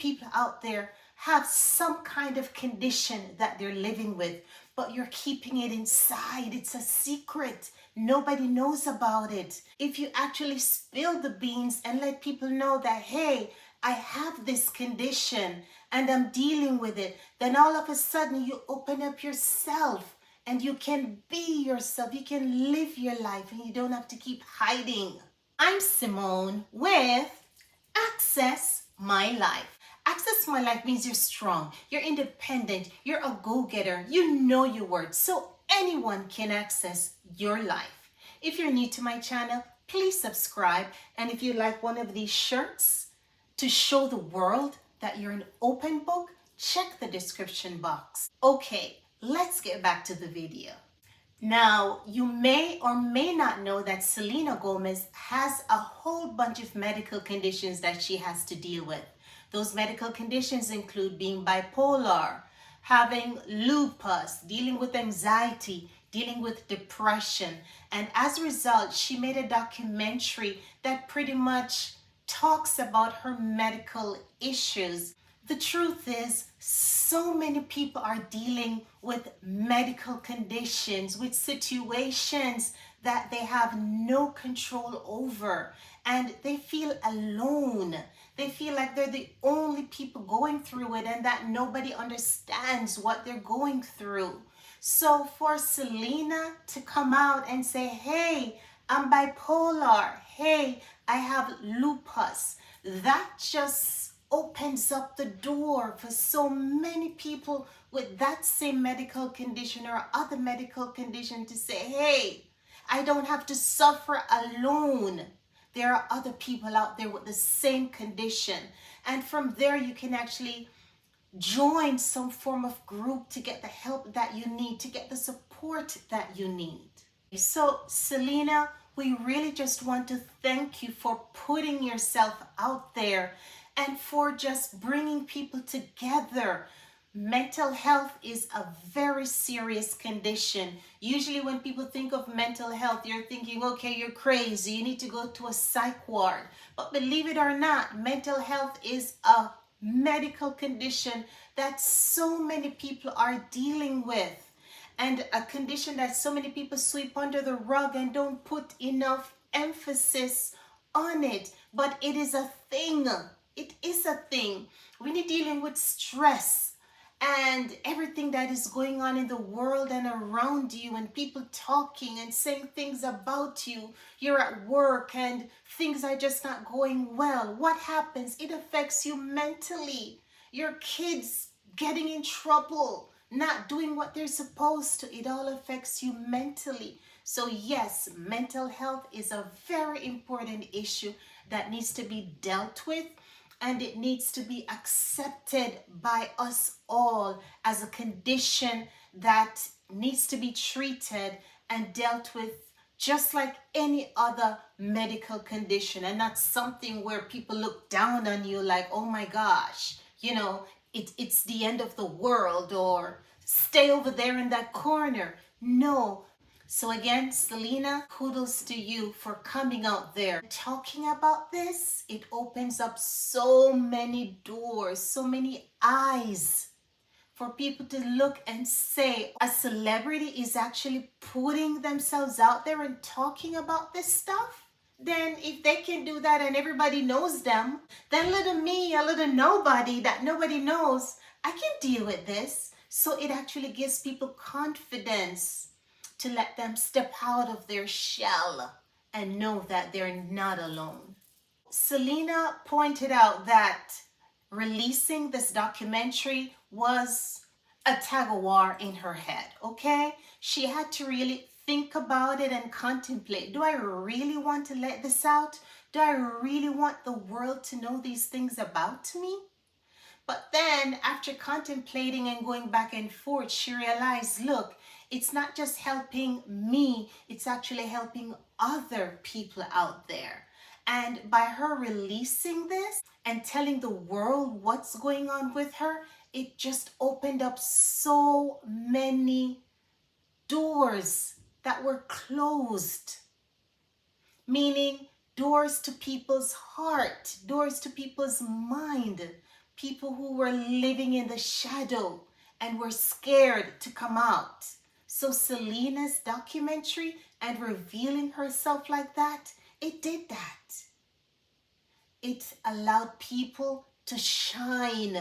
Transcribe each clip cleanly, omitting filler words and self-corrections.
people out there have some kind of condition that they're living with, but you're keeping it inside. It's a secret. Nobody knows about it. If you actually spill the beans and let people know that, hey, I have this condition and I'm dealing with it, then all of a sudden you open up yourself and you can be yourself. You can live your life and you don't have to keep hiding. I'm Simone with Access My Life. Access My Life means you're strong, you're independent, you're a go-getter, you know your worth, so anyone can access your life. If you're new to my channel, please subscribe, and if you like one of these shirts to show the world that you're an open book, check the description box. Okay, let's get back to the video. Now, you may or may not know that Celina Gomez has a whole bunch of medical conditions that she has to deal with. Those medical conditions include being bipolar, having lupus, dealing with anxiety, dealing with depression. And as a result, she made a documentary that pretty much talks about her medical issues. The truth is, so many people are dealing with medical conditions, with situations that they have no control over, and they feel alone. They feel like they're the only people going through it and that nobody understands what they're going through. So for Celina to come out and say, hey, I'm bipolar, hey, I have lupus, that just opens up the door for so many people with that same medical condition or other medical condition to say, hey, I don't have to suffer alone. There are other people out there with the same condition. And from there, you can actually join some form of group to get the help that you need, to get the support that you need. So, Celina, we really just want to thank you for putting yourself out there and for just bringing people together. Mental health is a very serious condition. Usually when people think of mental health, you're thinking, okay, you're crazy, you need to go to a psych ward. But believe it or not, mental health is a medical condition that so many people are dealing with, and a condition that so many people sweep under the rug and don't put enough emphasis on it. But it is a thing. It is a thing. When you're dealing with stress and everything that is going on in the world and around you, and people talking and saying things about you, you're at work and things are just not going well, what happens? It affects you mentally. Your kids getting in trouble, not doing what they're supposed to, it all affects you mentally. So yes, mental health is a very important issue that needs to be dealt with, and it needs to be accepted by us all as a condition that needs to be treated and dealt with just like any other medical condition, and not something where people look down on you like, oh my gosh, you know, it's the end of the world, or stay over there in that corner. No. So again, Celina, kudos to you for coming out there. Talking about this, it opens up so many doors, so many eyes for people to look and say, a celebrity is actually putting themselves out there and talking about this stuff. Then if they can do that and everybody knows them, then little me, a little nobody that nobody knows, I can deal with this. So it actually gives people confidence to let them step out of their shell and know that they're not alone. Celina pointed out that releasing this documentary was a tug of war in her head, okay? She had to really think about it and contemplate. Do I really want to let this out? Do I really want the world to know these things about me? But then after contemplating and going back and forth, she realized, look, it's not just helping me, it's actually helping other people out there. And by her releasing this and telling the world what's going on with her, it just opened up so many doors that were closed. Meaning doors to people's heart, doors to people's mind, people who were living in the shadow and were scared to come out. So Celina's documentary and revealing herself like that, it did that. It allowed people to shine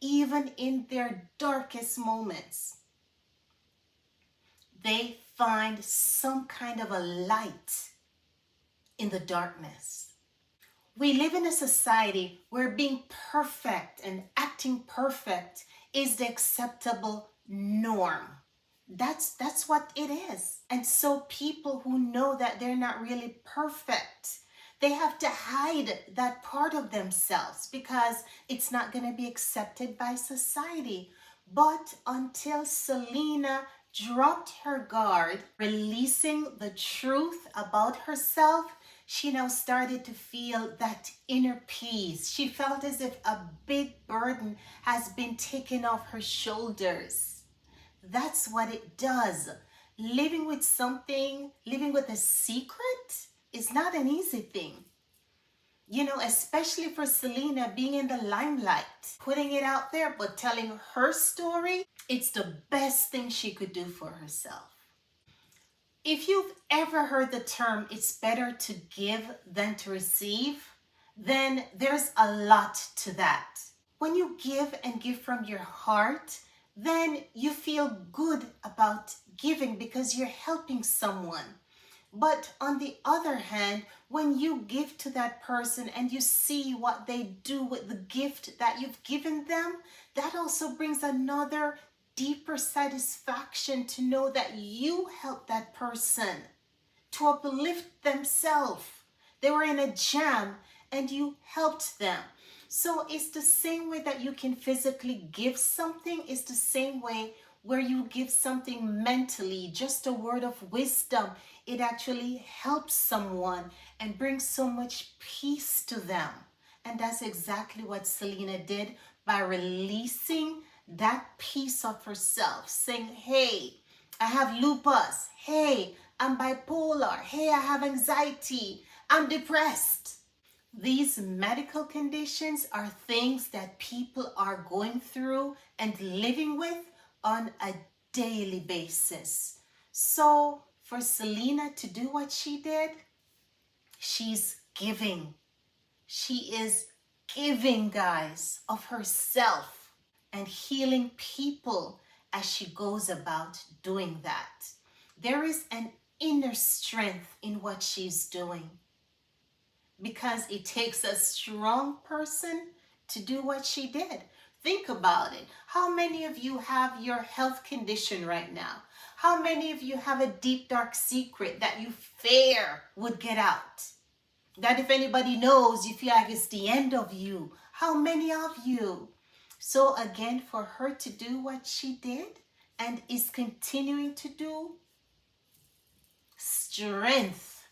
even in their darkest moments. They find some kind of a light in the darkness. We live in a society where being perfect and acting perfect is the acceptable norm. That's what it is. And so people who know that they're not really perfect, they have to hide that part of themselves because it's not going to be accepted by society. But until Celina dropped her guard, releasing the truth about herself, she now started to feel that inner peace. She felt as if a big burden has been taken off her shoulders. That's what it does. Living with something, living with a secret is not an easy thing. You know, especially for Celina being in the limelight, putting it out there, but telling her story, it's the best thing she could do for herself. If you've ever heard the term, it's better to give than to receive, then there's a lot to that. When you give and give from your heart, then you feel good about giving because you're helping someone. But on the other hand, when you give to that person and you see what they do with the gift that you've given them, that also brings another deeper satisfaction to know that you helped that person to uplift themselves. They were in a jam and you helped them. So it's the same way that you can physically give something. It's the same way where you give something mentally, just a word of wisdom. It actually helps someone and brings so much peace to them. And that's exactly what Celina did by releasing that piece of herself, saying, hey, I have lupus. Hey, I'm bipolar. Hey, I have anxiety. I'm depressed. These medical conditions are things that people are going through and living with on a daily basis. So for Celina to do what she did, she's giving. She is giving, guys, of herself and healing people as she goes about doing that. There is an inner strength in what she's doing because it takes a strong person to do what she did. Think about it. How many of you have your health condition right now? How many of you have a deep, dark secret that you fear would get out? That if anybody knows, you feel like it's the end of you. How many of you? So again, for her to do what she did and is continuing to do, strength.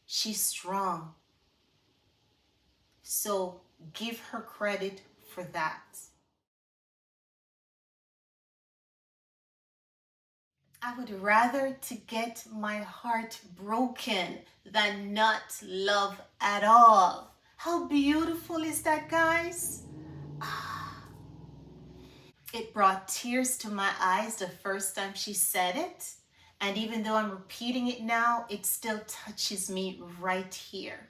She's strong. So give her credit for that. I would rather to get my heart broken than not love at all. How beautiful is that, guys? It brought tears to my eyes the first time she said it. And even though I'm repeating it now, it still touches me right here.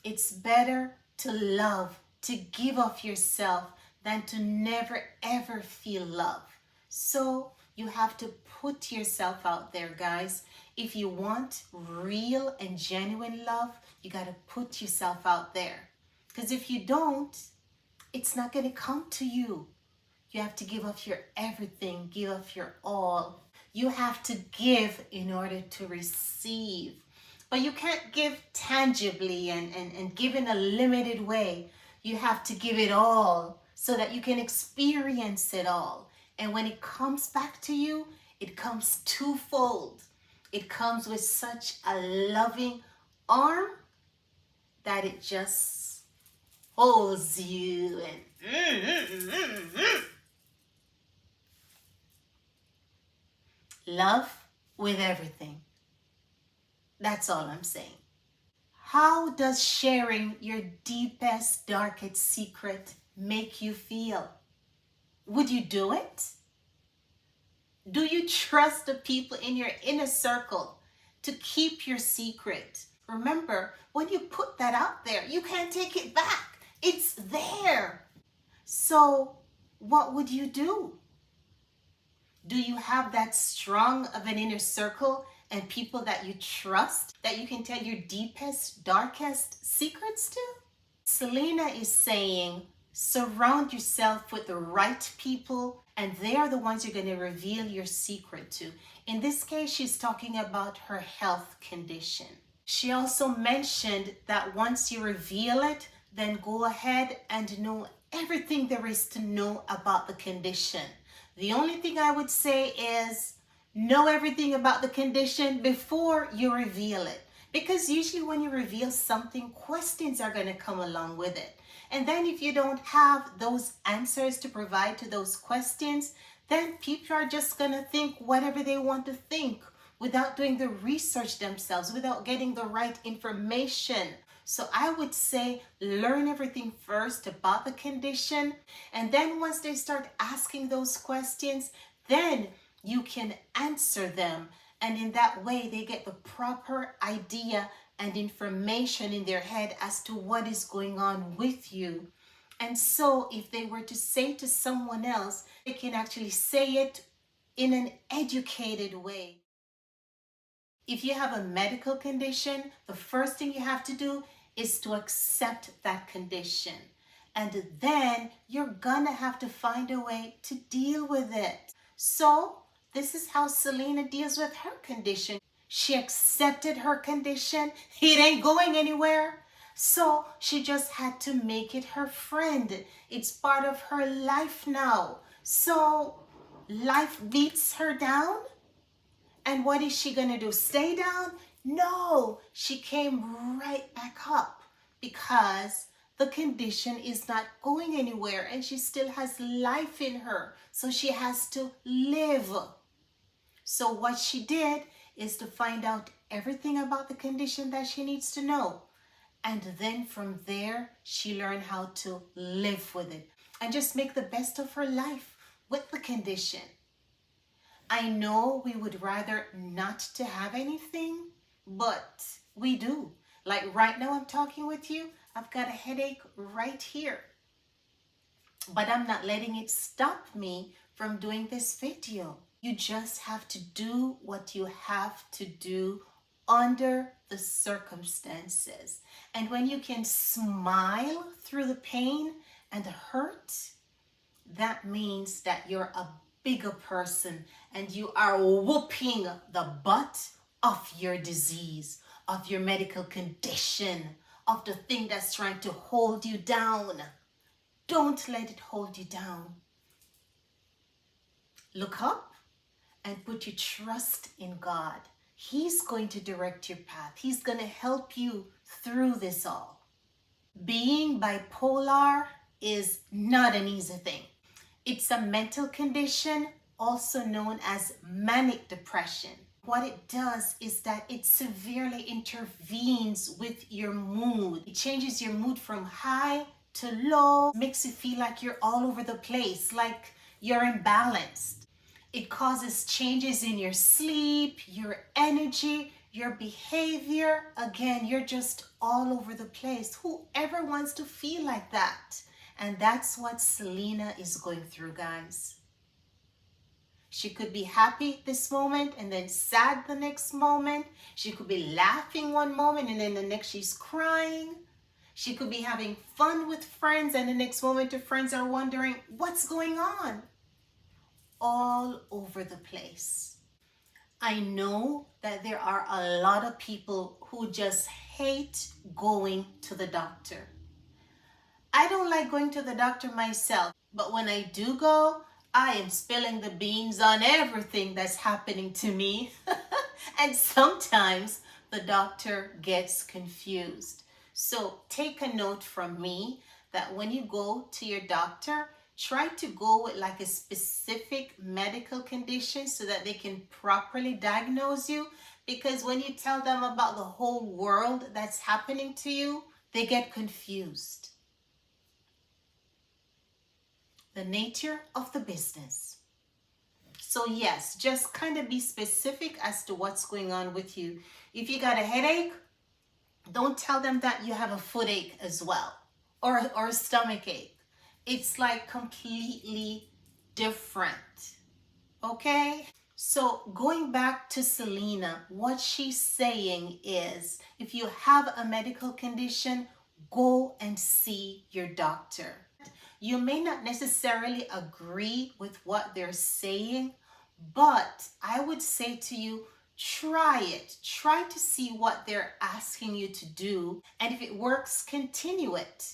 It's better to love, to give of yourself than to never ever feel love. So you have to put yourself out there, guys. If you want real and genuine love, you got to put yourself out there. Because if you don't, it's not going to come to you. You have to give up your everything, give up your all. You have to give in order to receive. But you can't give tangibly and give in a limited way. You have to give it all so that you can experience it all. And when it comes back to you, it comes twofold. It comes with such a loving arm that it just holds you and love with everything. That's all I'm saying. How does sharing your deepest, darkest secret make you feel? Would you do it? Do you trust the people in your inner circle to keep your secret? Remember, when you put that out there, you can't take it back. It's there. So, what would you do? Do you have that strong of an inner circle and people that you trust that you can tell your deepest, darkest secrets to? Celina is saying, surround yourself with the right people, and they are the ones you're going to reveal your secret to. In this case, she's talking about her health condition. She also mentioned that once you reveal it, then go ahead and know everything there is to know about the condition. The only thing I would say is know everything about the condition before you reveal it. Because usually when you reveal something, questions are going to come along with it. And then if you don't have those answers to provide to those questions, then people are just going to think whatever they want to think without doing the research themselves, without getting the right information. So I would say learn everything first about the condition. And then once they start asking those questions, then you can answer them. And in that way, they get the proper idea and information in their head as to what is going on with you. And so if they were to say to someone else, they can actually say it in an educated way. If you have a medical condition, the first thing you have to do is to accept that condition. And then you're gonna have to find a way to deal with it. So this is how Celina deals with her condition. She accepted her condition. It ain't going anywhere. So she just had to make it her friend. It's part of her life now. So life beats her down. And what is she going to do? Stay down? No, she came right back up because the condition is not going anywhere and she still has life in her. So she has to live. So what she did is to find out everything about the condition that she needs to know. And then from there, she learned how to live with it and just make the best of her life with the condition. I know we would rather not to have anything, but we do. Like right now I'm talking with you, I've got a headache right here. But I'm not letting it stop me from doing this video. You just have to do what you have to do under the circumstances. And when you can smile through the pain and the hurt, that means that you're a bigger person and you are whooping the butt of your disease, of your medical condition, of the thing that's trying to hold you down. Don't let it hold you down. Look up and put your trust in God. He's going to direct your path. He's going to help you through this all. Being bipolar is not an easy thing. It's a mental condition, also known as manic depression. What it does is that it severely intervenes with your mood. It changes your mood from high to low, makes you feel like you're all over the place, like you're imbalanced. It causes changes in your sleep, your energy, your behavior. Again, you're just all over the place. Whoever wants to feel like that? And that's what Celina is going through, guys. She could be happy this moment and then sad the next moment. She could be laughing one moment and then the next she's crying. She could be having fun with friends and the next moment her friends are wondering what's going on. All over the place. I know that there are a lot of people who just hate going to the doctor. I don't like going to the doctor myself, but when I do go, I am spilling the beans on everything that's happening to me. And sometimes the doctor gets confused. So take a note from me that when you go to your doctor, try to go with like a specific medical condition so that they can properly diagnose you. Because when you tell them about the whole world that's happening to you, they get confused. The nature of the business. So yes, just kind of be specific as to what's going on with you. If you got a headache, don't tell them that you have a footache as well, or a stomach ache. It's like completely different. Okay? So going back to Celina, what she's saying is, if you have a medical condition, go and see your doctor. You may not necessarily agree with what they're saying, but I would say to you, try it. Try to see what they're asking you to do. And if it works, continue it.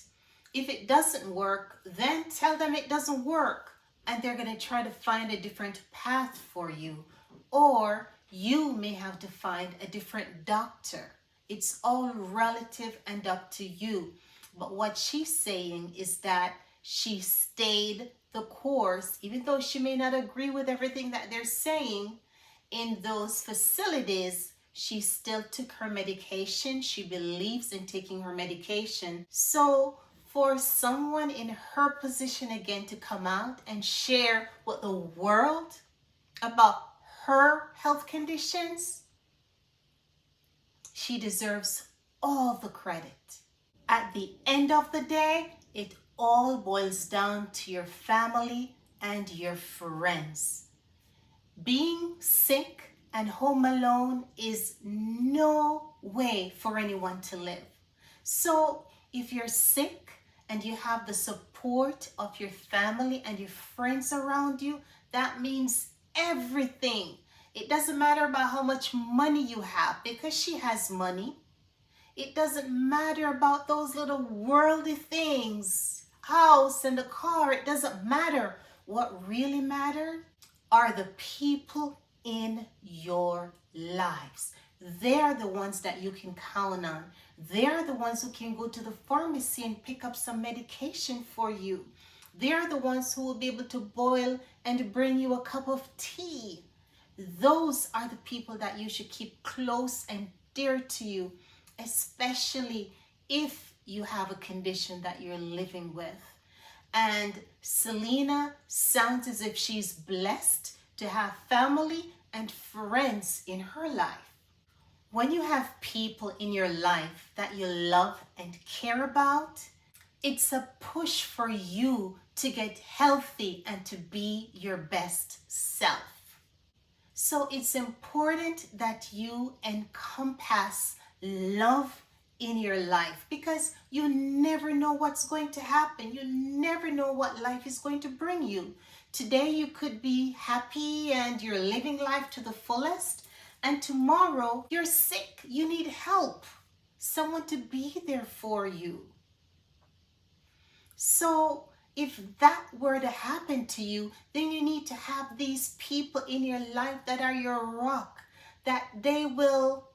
If it doesn't work, then tell them it doesn't work. And they're going to try to find a different path for you. Or you may have to find a different doctor. It's all relative and up to you. But what she's saying is that she stayed the course, even though she may not agree with everything that they're saying in those facilities. She still took her medication. She believes in taking her medication. So for someone in her position again to come out and share with the world about her health conditions, she deserves all the credit. At the end of the day, it all boils down to your family and your friends. Being sick and home alone is no way for anyone to live. So if you're sick and you have the support of your family and your friends around you, that means everything. It doesn't matter about how much money you have, because she has money. It doesn't matter about those little worldly things, house and the car. It doesn't matter. What really matters are the people in your lives. They're the ones that you can count on. They're the ones who can go to the pharmacy and pick up some medication for you. They're the ones who will be able to boil and bring you a cup of tea. Those are the people that you should keep close and dear to you, especially if you have a condition that you're living with. And Celina sounds as if she's blessed to have family and friends in her life. When you have people in your life that you love and care about, it's a push for you to get healthy and to be your best self. So it's important that you encompass love in your life, because you never know what's going to happen. You never know what life is going to bring you. Today you could be happy and you're living life to the fullest, and tomorrow you're sick. You need help, someone to be there for you. So if that were to happen to you, then you need to have these people in your life that are your rock, that they will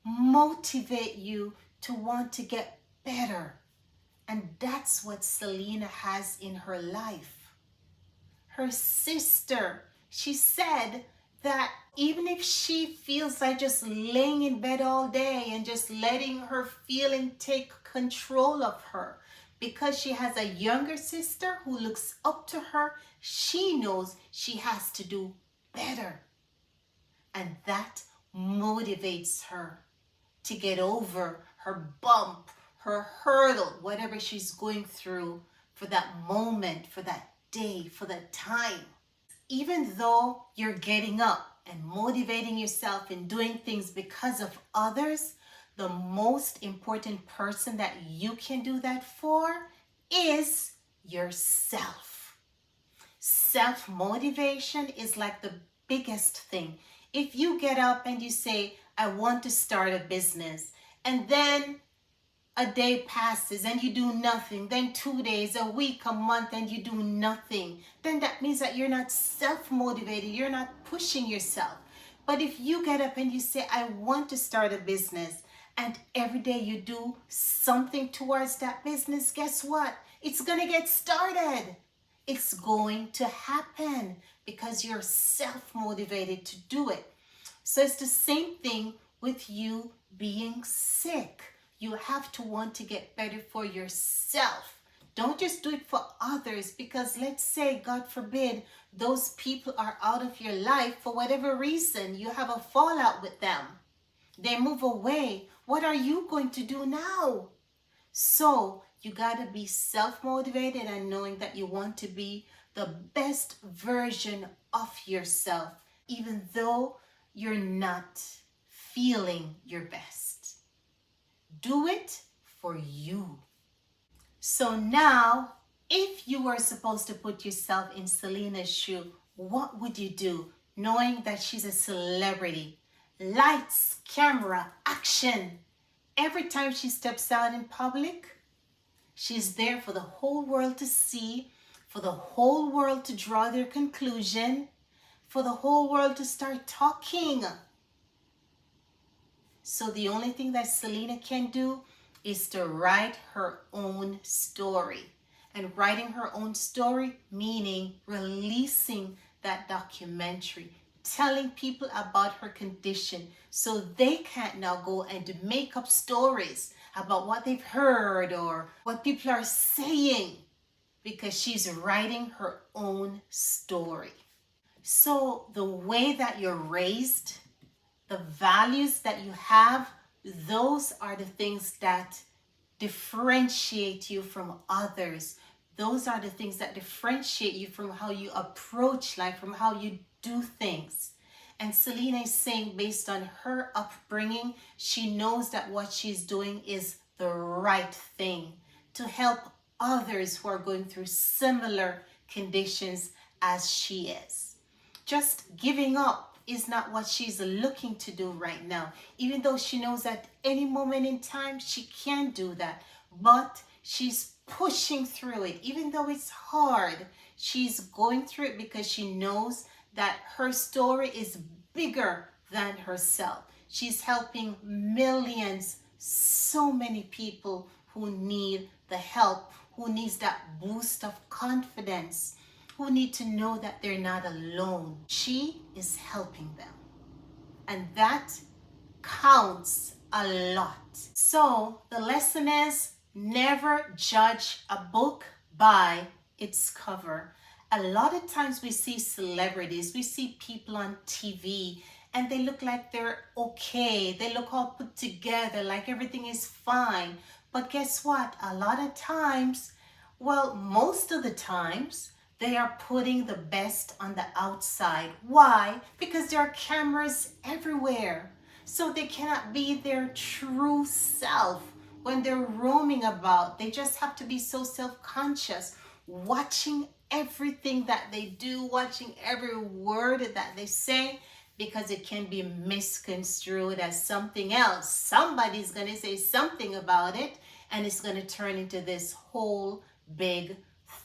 motivate you to want to get better. And that's what Celina has in her life. Her sister, she said that even if she feels like just laying in bed all day and just letting her feeling take control of her, because she has a younger sister who looks up to her, she knows she has to do better. And that motivates her to get over her bump, her hurdle, whatever she's going through for that moment, for that day, for that time. Even though you're getting up and motivating yourself and doing things because of others, the most important person that you can do that for is yourself. Self-motivation is like the biggest thing. If you get up and you say, I want to start a business, and then a day passes and you do nothing, then 2 days, a week, a month, and you do nothing, then that means that you're not self-motivated, you're not pushing yourself. But if you get up and you say, I want to start a business, and every day you do something towards that business, guess what? It's going to get started. It's going to happen because you're self-motivated to do it. So it's the same thing with you being sick. You have to want to get better for yourself. Don't just do it for others, because let's say, God forbid, those people are out of your life for whatever reason. You have a fallout with them. They move away. What are you going to do now? So you got to be self-motivated and knowing that you want to be the best version of yourself, even though you're not feeling your best. Do it for you. So now, if you were supposed to put yourself in Celina's shoe, what would you do, knowing that she's a celebrity? Lights, camera, action. Every time she steps out in public, she's there for the whole world to see, for the whole world to draw their conclusion, for the whole world to start talking. So the only thing that Celina can do is to write her own story. And writing her own story, meaning releasing that documentary, telling people about her condition so they can't now go and make up stories about what they've heard or what people are saying, because she's writing her own story. So the way that you're raised, the values that you have, those are the things that differentiate you from others. Those are the things that differentiate you from how you approach life, from how you do things. And Celina is saying, based on her upbringing, she knows that what she's doing is the right thing to help others who are going through similar conditions as she is. Just giving up is not what she's looking to do right now, even though she knows at any moment in time she can do that. But she's pushing through it, even though it's hard. She's going through it because she knows that her story is bigger than herself. She's helping millions, so many people who need the help, who needs that boost of confidence, who need to know that they're not alone. She is helping them. And that counts a lot. So the lesson is, never judge a book by its cover. A lot of times we see celebrities, we see people on TV, and they look like they're okay. They look all put together, like everything is fine. But guess what? A lot of times, well, most of the times, they are putting the best on the outside. Why? Because there are cameras everywhere. So they cannot be their true self when they're roaming about. They just have to be so self-conscious, watching everything that they do, watching every word that they say, because it can be misconstrued as something else. Somebody's going to say something about it, and it's going to turn into this whole big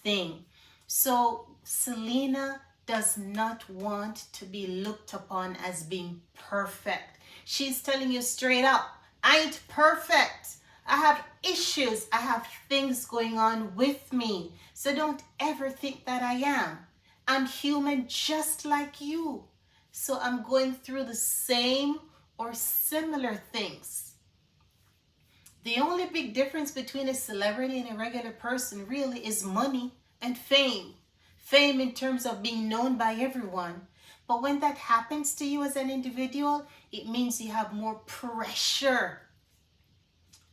thing. So Celina does not want to be looked upon as being perfect. She's telling you straight up, I ain't perfect. I have issues. I have things going on with me. So don't ever think that I am. I'm human just like you. So I'm going through the same or similar things. The only big difference between a celebrity and a regular person really is money and fame. Fame in terms of being known by everyone. But when that happens to you as an individual, it means you have more pressure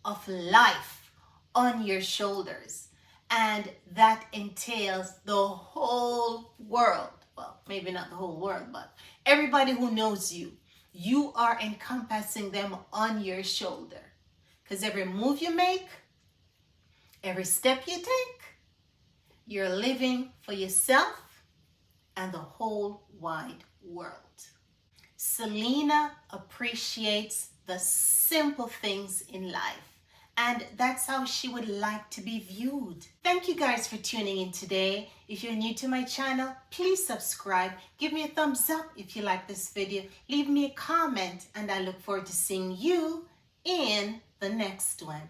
of life on your shoulders. And that entails the whole world. Well, maybe not the whole world, but everybody who knows you. You are encompassing them on your shoulder. Because every move you make, every step you take, you're living for yourself and the whole wide world. Celina appreciates the simple things in life, and that's how she would like to be viewed. Thank you guys for tuning in today. If you're new to my channel, please subscribe. Give me a thumbs up if you like this video. Leave me a comment, and I look forward to seeing you in the next one.